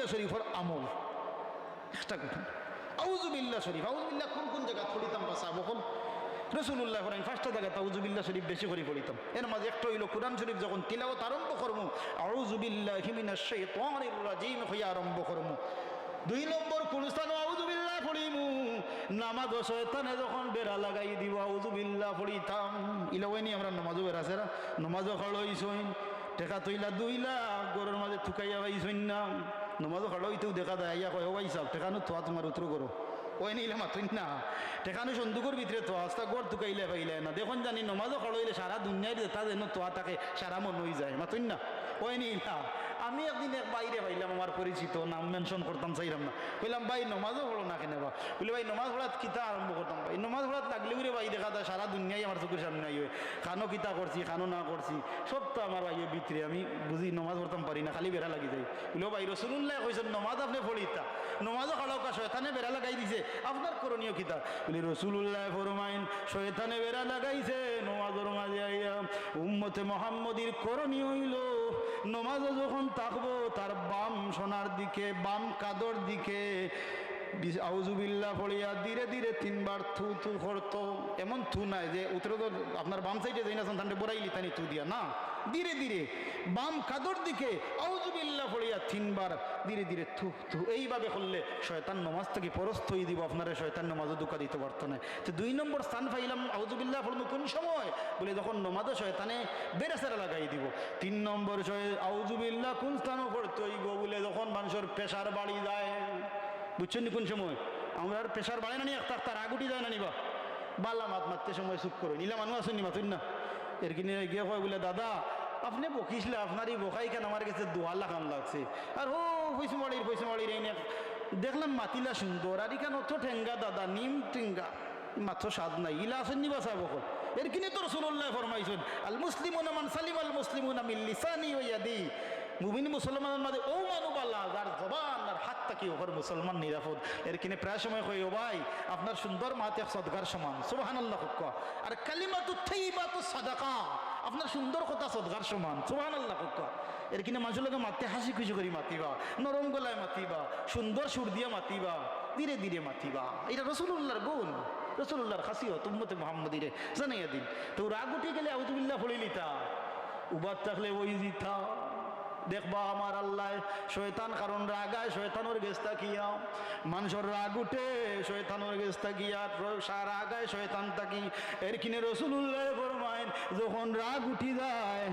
আউযুবিল্লাহ শরীফের আমল একটা কথা আউযুবিল্লাহ শরীফ আউযুবিল্লাহ কোন কোন জায়গা পড়িতাম বাসা বকল রাসূলুল্লাহ ফরমান পাঁচটা জায়গা আউযুবিল্লাহ শরীফ বেশি করে পড়িতাম এর মাঝে একটা হইল কুরআন শরীফ যখন তিলাওয়াত আরম্ভ করব আউযুবিল্লাহি মিনাশ শাইতানির রাজিম হইয়া আরম্ভ করব দুই নম্বর কোন স্থানে আউযুবিল্লাহ পড়িমু নামাজ শয়তানে যখন বেড়া লাগাই দিব আউযুবিল্লাহ পড়িতাম ইলাওয়ানি আমরা নামাজও বেরাছেরা নামাজও খাড়ইছইন টেকা তৈলা 2 লাখ গরুর মাঝে থুকাইয়া পাইছইন না নামাজও খাড়ইতেও দেখা দেয় ইয়া কয় ওই সাহেব টেকানো তোয়া তোমার উত্তর করো ওই নিলে মাতুন না টেকানো সন্দুকের ভিতরে তো আস্তা গড় তুকাইলে পাইলে না দেখুন জানি নমাজও খড়ইলে সারা দুনিয়ায় যেটা যেন তোয়া তাকে সারা মন হয়ে যায় মাতুন না ওই নিলা আমি একদিন এক বাইরে পাইলাম আমার পরিচিত নাম মেনশন করতাম চাইলাম না বললাম ভাই নমাজও পড়ো না কেন বা বলে ভাই নমাজ পড়াত কিতা আরম্ভ করতাম ভাই নমাজ পড়াত লাগলে করে ভাই দেখা যায় সারা দুনিয়ায় আমার চোখের সামনে আই খানো কিতা করছি খানো না করছি সব তো আমার ভাইয়ের ভিতরে আমি বুঝি নমাজ পড়তাম পারি না খালি বেড়া লাগি যায় বলে ভাই রাসূলুল্লাহ কইছেন নমাজ আপনি পড়িতা নমাজও খাড়াও কা শয়তানে বেড়া লাগাই দিছে আপনার করণীয় কিতা বলে রাসূলুল্লাহ ফরমাইন শয়তানে বেড়া লাগাইছে নমাজের মাঝে আইয়া উম্মতে মুহাম্মদীর করণীয় হইল নমাজও যখন থাকবো তার বাম সোনার দিকে বাম কাদর দিকে আউযুবিল্লাহ পড়িয়া ধীরে ধীরে 3 বার থু থু করতো এমন থু নাই যে উত্তরে তো আপনার বাম সাইডে যাই না সন্তানটা বড়াইলি তানি থু দিয়া না ধীরে ধীরে বাম কাদর দিকে আউযুবিল্লাহ পড়িয়া 3 বার ধীরে ধীরে থু থু এইভাবে করলে শয়তান নামাজ থেকে পরস্ত হয়ে দিব আপনারা শয়তান নামাজও দুকা দিতে পারতো না তো 2 নম্বর স্থান পাইলাম আউযুবিল্লাহ পড়বো কোন সময় বলে যখন নামাজও শয়তানে বেরেসারা লাগাই দিব 3 নম্বর আউযুবিল্লাহ কোন স্থানও পড়তে হইব বলে যখন মানুষের প্রেসার বাড়ি যায় বুঝছেন কোন সময় আমরা আর প্রেসার বাড়ে না নি একটা রাগ উঠি যায় না নিবা বাল্লা মারতে সময় চুপ করো নিলা মানুষ আসেন নি মাতুন না এর কিনে গিয়ে কয় বলে দাদা আপনি বকিসলে আপনার এই বকাই কেন আমার কাছে 2 লাখ লাগছে আর ও পয়সা মাড়ির এই দেখলাম মাতিলা সুন্দর আর এখানে অত ঠেঙ্গা দাদা নিম টেঙ্গা মাত্র স্বাদ নাই ইলা আসেন নি বাসা বকল এর কিনে তো রাসূলুল্লাহ ফরমাইছেন আল মুসলিমুনা মান সালিমাল মুসলিমুনা মিন লিসানি ওয়া ইয়াদি মুমিন মুসলমানের মাঝে ও মানুবাল্লা যার জবান আর হাত তাকি ওর মুসলমান নিরাপদ এর কিনে প্রায় সময় কই ও ভাই আপনার সুন্দর মাতে সদকার সমান সুবহানাল্লাহ হুক্কা আর কালিমাতু তাইয়্যিবাতু সাদাকা আপনার সুন্দর কথা সদকার সমান সুবহানাল্লাহ হুক্কা এর কিনে মানুষের লোকে মাতে হাসি খুশি করি মাতিবা নরম গলায় মাতিবা সুন্দর সুর দিয়ে মাতিবা ধীরে ধীরে মাতিবা এটা রাসূলুল্লাহর গুণ রাসূলুল্লাহর খাসিয়ত উম্মতে মুহাম্মাদিরে জানাইয়া দিন তো রাগ উঠে গেলে আউযুবিল্লাহ পড়ে লিতা উবাদ থাকলে ওই দিতা দেখবা আমার আল্লাহ শয়তান কারণ রাগায় শয়তানোর গেস্তা কিয়া মানুষের রাগ উঠে শয়তানোর গেস্তা কিয়া সার আগায় শয়তান তাকি এর কিনে রাসূলুল্লাহ ফরমায়েন যখন রাগ উঠি যায়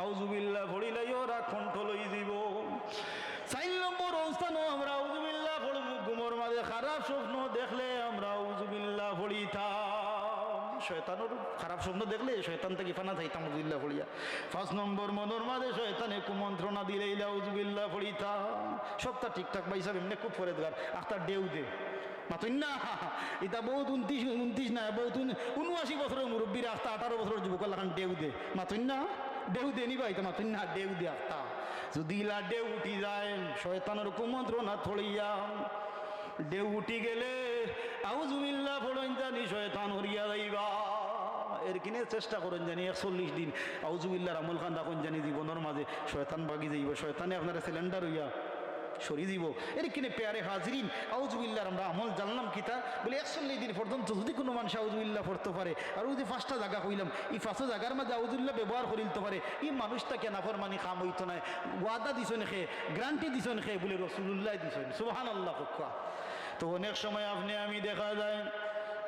আউযুবিল্লাহ পড়িলাইও রাগ কন্ট্রোল হয়ে যাব 4 নম্বর অবস্থানও আমরা আউযুবিল্লাহ পড়ব ঘুমের মাঝে খারাপ স্বপ্ন দেখলে আমরা আউযুবিল্লাহ পড়িতাম শয়তানের খারাপ স্বপ্ন দেখলে শয়তান থেকে ফানা থাইতাম আউযুবিল্লাহ পড়িয়া 5 নম্বর মনের মাঝে শয়তানে কুমন্ত্রণা দিলে আউযুবিল্লাহ পড়িতাম সবটা ঠিকঠাক পাইছাম এমনি খুব ফরেদগার আখতার ডেউ দে মাতুন না এটা বহুত 29 না বহুত 79 বছরের মুরব্বীরা আখতা 18 বছরের যুবক লাগান ডেউ দে মাতুন না ডেউ দে নিবা এটা মাতুন না ডেউ দে আখতা যদি ইলা ডেউ উঠি যায় শয়তানের কুমন্ত্রণা থড়িয়া ডেউ উঠি গেলে আউযুবিল্লাহ পড়েন জানি শয়তান হরিয়া যাইবা এর কিনে চেষ্টা করেন জানি 41 দিন আউযুবিল্লাহর আমল খান রাখুন জানি জীবনের মাঝে শয়তান ভাগি যাইব শয়তানে আপনার সিলিন্ডার হইয়া সরি দিব এর কিনে পেয়ারে হাজরিন আউযুবিল্লাহর আমরা আমল জানলাম কিতা বলে 41 দিন পর্যন্ত যদি কোনো মানুষ আউযুবিল্লাহ পড়তে পারে আর ওই যে 5টা জায়গা কইলাম এই 5টা জায়গার মধ্যে আউযুবিল্লাহ ব্যবহার করিতে পারে এই মানুষটা কেন ফরমানি কাম হইতো না ওয়াদা দিছেন খে গ্যারান্টি দিছেন খে বলে রাসূলুল্লাহ দিছেন সুবহানাল্লাহ হুক্কা তো অনেক সময় আপনি আমি দেখা যায়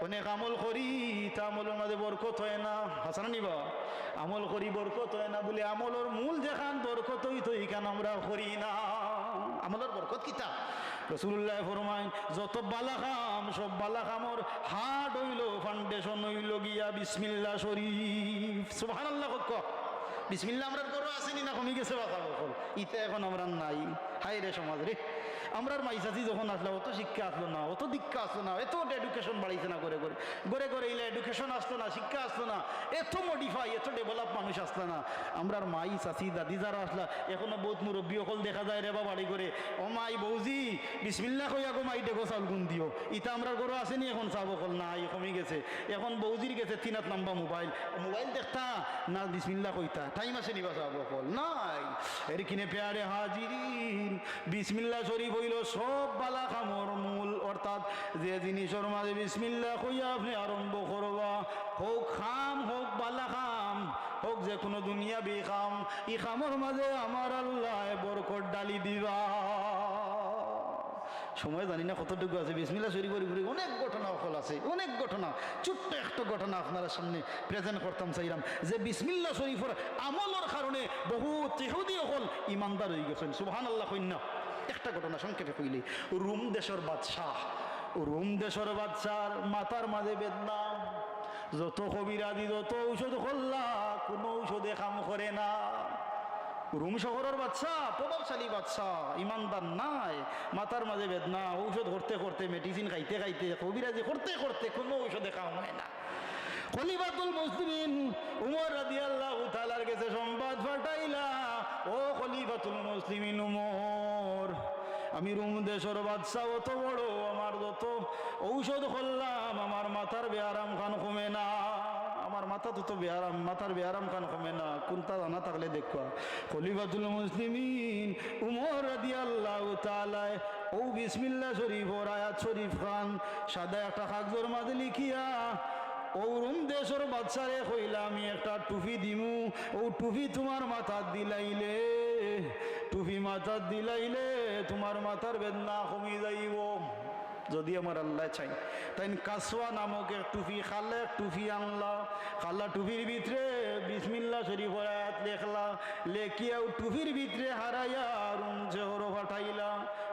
অনেক আমল করি তা আমলের মাঝে বরকত হয় না হাসানা নিবা আমল করি বরকত হয় না বলে আমলের মূল যেখান বরকত হইতো এখান আমরা করি না আমলের বরকত কিতা রাসূলুল্লাহ ফরমায় যত বালা কাম সব বালা কামর হার্ড হইল ফাউন্ডেশন হইল গিয়া বিসমিল্লাহ শরীফ সুবহানাল্লাহ হুক্কা বিসমিল্লাহ আমরা করো আসেনি না কমে গেছে বাবা বকল ইতে এখন আমরা নাই হায় রে সমাজ রে আমরার মাইসাসি যখন আসলো অত শিক্ষা আসলো না, অত দীক্ষা আসলো না, এত এডুকেশন বাড়িছে না, করে করে ঘরে ঘরে ইলে এডুকেশন আসলো না, শিক্ষা আসলো না, এত মডিফাই এত ডেভেলপ মানুষ আসলো না। আমরার মাই চাচি দাদি যারা আসলা এখনো বহুত মুরব্বী অকল দেখা যায় রে বা বাড়ি করে, ও মাই বৌজি বিসমিল্লাহ কইয়া গো মাই দেখো চাউল গুণ দিও। ইটা আমরার ঘরে আসেনি এখন চাব অকল নাই, কমে গেছে। এখন বৌজির গেছে 3 নাম্বার মোবাইল, মোবাইল দেখতা না বিসমিল্লাহ কইতা, টাইম আছে নিবা চাব অকল নাই। এর কিনে পেয়ারে হাজিরিন, বিসমিল্লাহ শরীফ হইল সব বালা খামর মূল। অর্থাৎ যে জিনিসের মাঝে বিসমিল্লাহ কইয়া আপনি আরম্ভ করবা, হোক খাম হোক বালা খাম হোক যে কোনো দুনিয়া বি খাম, ই খামর মাঝে আমার আল্লাহ বরকত ডালি দিবা। সময় জানি না কতটুকু আছে, বিসমিল্লাহ শরীফ ঘুরি অনেক ঘটনা অকল আছে, অনেক ঘটনা। ছোট্ট একটা ঘটনা আপনারা সামনে প্রেজেন্ট করতাম চাইলাম, যে বিসমিল্লাহ শরীফের আমলের কারণে বহু ইহুদি অকল ইমানদার হয়ে গেছেন। সুবহানাল্লাহ কইনা। একটা ঘটনা সংক্ষেপে কইলি, রোম দেশের বাদশাহ, রোম দেশের বাদশার মাথার মাঝে বেদনা, যত কবিরাজি যত ঔষধ করলা কোনো ঔষধে কাম করে না। রোম শহরের বাচ্চা, প্রভাবশালী বাচ্চা, ইমানদার নাই, মাথার মাঝে বেদনা, ঔষধ করতে করতে মেডিসিন খাইতে খাইতে কবিরাজি করতে করতে কোনো ঔষধে কাম হয় না। খলিফাতুল মুসলিমিন উমর রাদিয়াল্লাহু তাআলার কাছে সংবাদ পাঠাইলা, ও খলিফাতুল মুসলিমিন উমর, আমি রোম দেশের বাদশা, অত বড়, আমার যত ঔষধ করলাম আমার মাথার বেআরাম খান কমে না, আমার মাথা তো বেআরাম, মাথার বেআরাম খান কমে না, কোনটা জানা থাকলে দেখবা। খলিফাতুল মুসলিমিন উমর রাদিয়াল্লাহু তাআলা ও বিসমিল্লাহ শরীফ ওর আয়াত শরীফ খান সাদা একটা কাগজের মাঝে লিখিয়া ও রোম দেশের বাচ্চারে কইলা, আমি একটা টুপি দিমু, ও টুপি তোমার মাথার দিলাইলে, টুপি মাথার দিলাইলে তোমার মাথার বেদনা কমি যাইব যদি আমার আল্লাহ চাই। তাই কাসওয়া নামক এক টুপি, খালা এক টুপি আনলা, খালা টুপির ভিতরে বিসমিল্লাহ শরীফ আয়াত লেখলা, লেখিয়া টুপির ভিতরে হারাইয়া রুম শহর ফাটাইলা।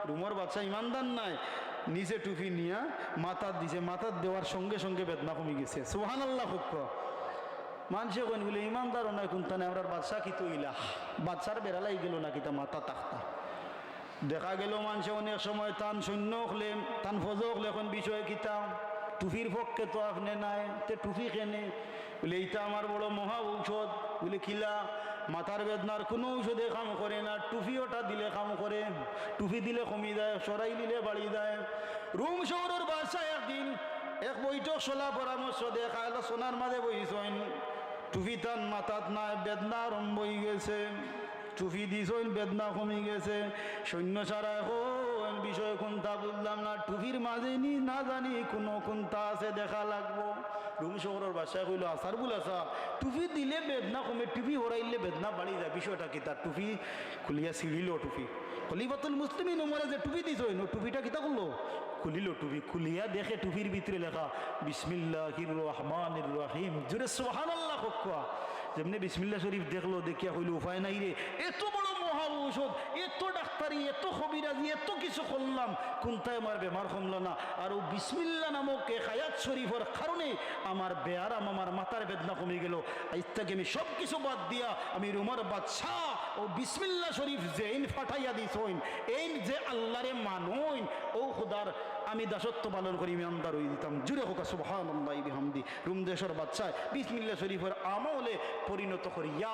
রুমর বাচ্চা ইমানদার নাই, নিচে টুপি নিয়া মাথার দিছে, মাথার দেওয়ার সঙ্গে সঙ্গে বেদনা কমে গেছে। সুবহানাল্লাহ। খুব মানুষে কইন বলে ইমানদারও নয় কোনটা নেই, আমরা বাদশা কি তৈলা, বাদশার বেড়ালাই গেল নাকি তা মাথা তাক্তা। দেখা গেল মানুষে অনেক সময় তান সৈন্য হলে তান ফজ হলে এখন বিষয় কিতা, টুপির পক্ষে তো আপনি নাই, তে টুপি কেনে বলে এইটা আমার বড় মহা ঔষধ। বলে কিলা, মাথার বেদনার কোনো ঔষধে কাম করে না, টুপি ওটা দিলে কাম করে, টুপি দিলে কমি যায়, সরাই দিলে বাড়ি যায়। রোম শহরের বাদশাহ একদিন এক বৈঠক চলা পরামর্শ দেখা এলো, সোনার মাঝে বইছেন, টুপি তান মাথাত নাই, বেদনা আরম্ভ হয়ে গেছে, টুপি দিছেন বেদনা কমে গেছে। সৈন্য ছাড়া এখন বিষয় কোনটা বুঝলাম না, টুপির মাঝে নি না জানি কোনো কোনটা আছে দেখা লাগবো। রুম শহরের বাসায় কইল, আসার বল আসা, টুপি দিলে বেদনা কমে, টুপি হরাইলে বেদনা বাড়ি যায়, বিষয়টা কি? তার টুপি খুলিয়া ছিঁড়িল টুপি। খলিফাতুল মুসলিমিন উমরে যে টুপি দিছ, টুপিটা কিতা করলো? খুলিল টুপি, খুলিয়া দেখে টুপির ভিতরে লেখা বিসমিল্লাহির রহমানির রহিম। জোরে সুবহানাল্লাহ কোয়া। যেমনি বিসমিল্লাহ শরীফ দেখলো, দেখিয়া হইল উপায় নাই রে, এত বড় মহা ঔষধ, এত ডাক্তারি, এত কবিরাজি, এত কিছু করলাম, কোনটায় আমার বেমার কমলো না। আর ও বিসমিল্লাহ নামক আয়াত শরীফের কারণে আমার বেয়ারাম, আমার মাথার বেদনা কমে গেল। আজ থেকে আমি সব কিছু বাদ দিয়া আমি রুমার বাদশাহ ও বিসমিল্লাহ শরীফ যে ফাটাইয়া দিছইন, এই যে আল্লাহরে মানইন, ও খুদার আমি দাসত্ব পালন করি, আমি আন্দার হয়ে দিতাম। জুড়ে হোক সুবহানাল্লাহি বিহামদি। রুম দেশের বাদশাহ বিসমিল্লাহ শরীফের আমলে পরিণত করিয়া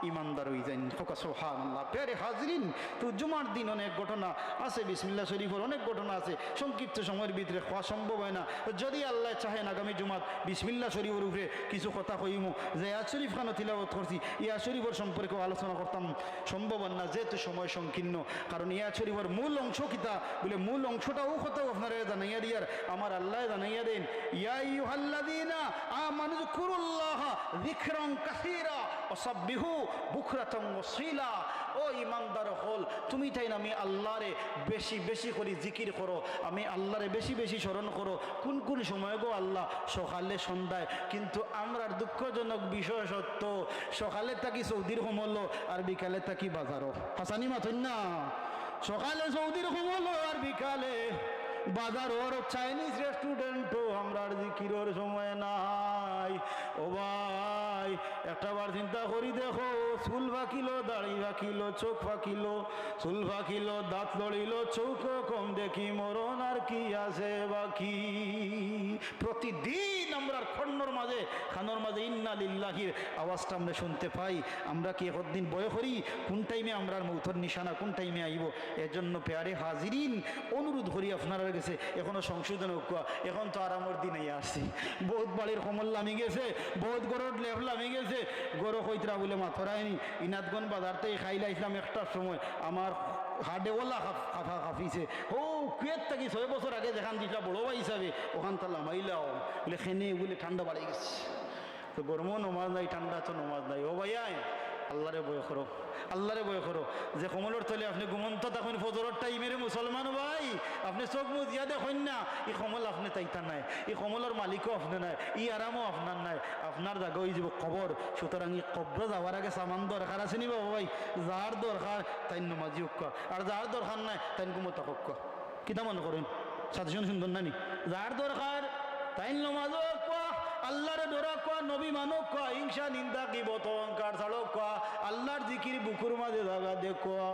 ইমানদার হয়ে যান। হোকা সুবহানাল্লাহ। প্যারে হাজরিন, তো জুমার দিন অনেক ঘটনা আছে, বিসমিল্লাহ শরীফের অনেক ঘটনা আছে, সংক্ষিপ্ত সময়ের ভিতরে খাওয়া সম্ভব হয় না। যদি আল্লাহ চাহেন আগামী জুমাত বিসমিল্লাহ শরীফের উপরে কিছু কথা কইমু, যে ইয়াদ শরীফ খানও তিলাওয়াত করছি, ইয়াদ শরীফের সম্পর্কেও আলোচনা করতাম, সম্ভব না যেহেতু সময় সংকীর্ণ। কারণ ইয়াদ শরীফের মূল অংশ কিতা বলে, মূল অংশটাও কথাও আপনারা জানাইয়া দিয়ার, আমার আল্লাহ জানাইয়া দেন, ইয়া আইয়ুহাল্লাযীনা আমানু যিকুরুল্লাহ যিকরান কাসীরা ওয়াসাব্বিহু বুকরাতাম ওয়াসীলা। ও ইমানদার হল, তুমি তাই না আমি আল্লাহরে বেশি বেশি করে জিকির করো, আমি আল্লাহরে বেশি বেশি স্মরণ করো। কোন কোন সময় গো আল্লাহ? সকালে সন্ধ্যায়। কিন্তু আমরার দুঃখজনক বিষয় সত্য, সকালে থাকি সৌদির কমলো আর বিকালে থাকি বাজারও। হাসানি মাথুন না, সকালে সৌদির কমলো আর বিকালে বাজারর চাইনিজ রেস্টুরেন্টও আমরা জিকিরের সময় নাই। ও ভাই, নাই। একটা বার চিন্তা করি দেখো, চুল ফাঁকিলো, দাড়ি ফাঁকিলো, চোখ ফাঁকিলো, চুল ফাঁকিলো, দাঁত লড়িল, চৌক কম দেখি, মরণ আর কি আছে বাকি। প্রতিদিন আমরা খন্ডর মাঝে খানোর মাঝে ইন্না লিল্লাহির আওয়াজটা আমরা শুনতে পাই। আমরা কি একদিন বয় করি কোন টাইমে আমরা মৌথর নিশানা কোন টাইমে আইব। এজন্য পেয়ারে হাজিরিন অনুরোধ করি আপনারা গেছে এখনো সংশোধন হোক। এখন তো আরামর দিন আসছি, বহুত বাড়ির কমল নামি গেছে, বহুত গরুর লেভ নামি গেছে। গরু কইতরা বলে মাথরায়নি ইনাদগন বাজারতে খাইলাইছিলাম একটার সময়, আমার হাডেওয়ালা কাফা কাফিছে। ও কুয়েত থাকি 6 বছর আগে যেখান দিটা বড় ভাই হিসাবে ওখান তো লামাইলাও বলে খেনে বলে ঠান্ডা বাড়ি গেছে। তো গরমও নমাজ নাই, ঠান্ডা তো নমাজ নাই। ও ভাইয়া আল্লাহরে বয় করো, আল্লাহরে বয় করো। যে কমলের তলে আপনি ঘুমন্ত তখন ফজরের টাইমের মুসলমান ভাই, আপনি চোখ মুজিয়া দেখেন না, এই কমল আপনি তাইতা নাই, এই কমলের মালিকও আপনি নাই, এই আরামও আপনার নাই, আপনার জায়গা হয়ে যাব কবর। সুতরাং এই কবর যাওয়ার আগে সামান দরকার আছে নি বাবা ভাই? যার দরকার তাই নমাজি হোক, আর যার দরকার নাই তাই ঘুমতা হোক। কিতা মনে করেন সাজেশন সুন্দর নানি? যার দরকার তাই নমাজও কোয়া, আল্লাহরে ডরা কোয়া, নবী মানক কোয়া, হিংসা নিন্দা কি বত অহংকার ছাড়ক কোয়া, আল্লাহর জিকির বুকুর মাঝে জায়গা দেখোয়া।